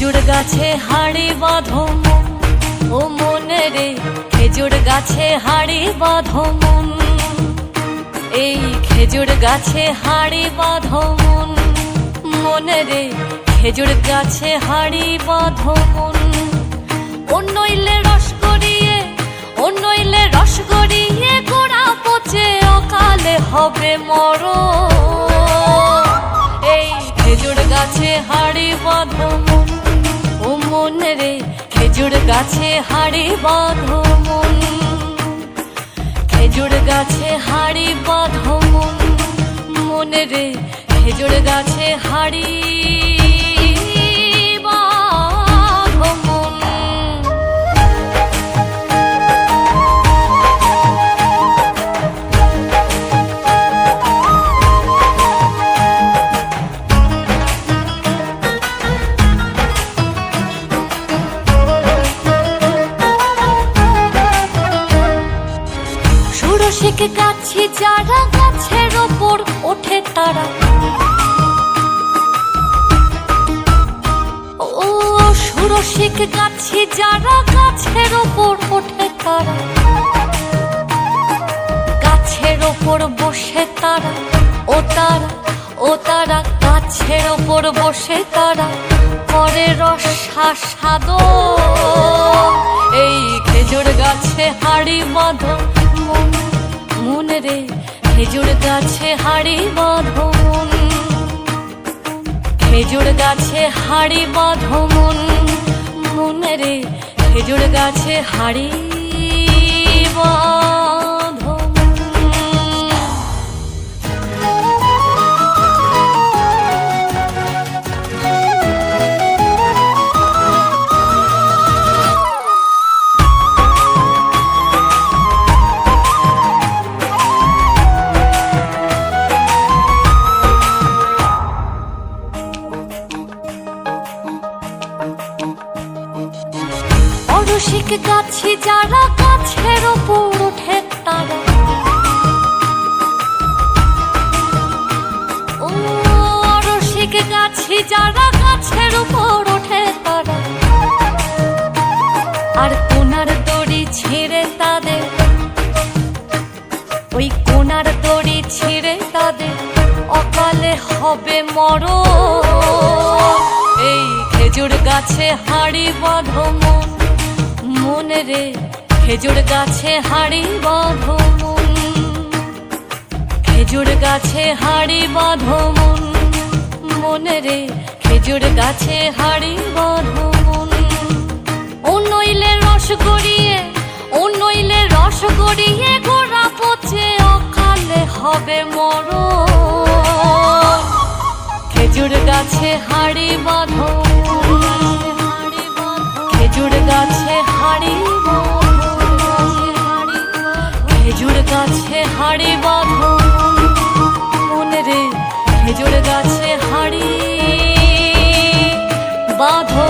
খেজুর গাছে হাড়ি বাঁধো ও মনে রে, খেজুর গাছে হাড়ি বাঁধো মন। এই খেজুর গাছে হাড়ি বাঁধো মন, মনে রে খেজুর গাছে হাড়ি বাঁধো মন। ও নইলে রস গড়িয়ে, ও নইলে রস গড়িয়ে গোড়া পচে অকালে হবে মরণ। এই খেজুর গাছে হাড়ি বাঁধো মন ও মনে রে, খেজুর গাছে হাড়ি বাঁধো মন। খেজুর গাছে হাড়ি বাঁধো মন, মনে রে খেজুর গাছে হাড়ি বাঁধো মন। ষোড়শিক গাছি যারা গাছের ওপর ওঠে তারা, ও ষোড়শিক গাছি যারা গাছের ওপর ওঠে তারা, গাছের ওপর বসে তারা, ও তারা, ও তারা গাছের ওপর বসে তারা করে রসাস্বাদন। এই খেজুর গাছে হাড়ি বাঁধো মন, মনে রে খেজুর গাছে হাড়ি বাঁধো মন। খেজুর গাছে হাড়ি বাঁধো মন, মনে রে খেজুর গাছে হাড়ি বাঁধো মন। রসিক গাছি যারা গাছের ওপর ওঠে তারা, ও রসিক গাছি যারা গাছের ওপর ওঠে তারা, আর কোনার দড়ি ছিঁড়ে তাদের, ওই কোনার দড়ি ছিঁড়ে তাদের অকালে হবে মরণ। এই খেজুর গাছে হাড়ি বাঁধো মন, মনে রে খেজুর গাছে হাড়ি বাঁধো মন। খেজুর গাছে হাড়ি বাঁধো মন, মনে রে খেজুর গাছে হাড়ি বাঁধো মন। ও নইলে রস গড়িয়ে, ও নইলে রস গড়িয়ে গোড়া পচে অকালে হবে মরণ। খেজুর গাছে হাড়ি বাঁধো মন, খেজুর গাছে হাড়ি বাঁধো, খেজুর গাছে হাড়ি বাঁধো মনে রে খেজুর গাছে হাড়ি বাঁধো।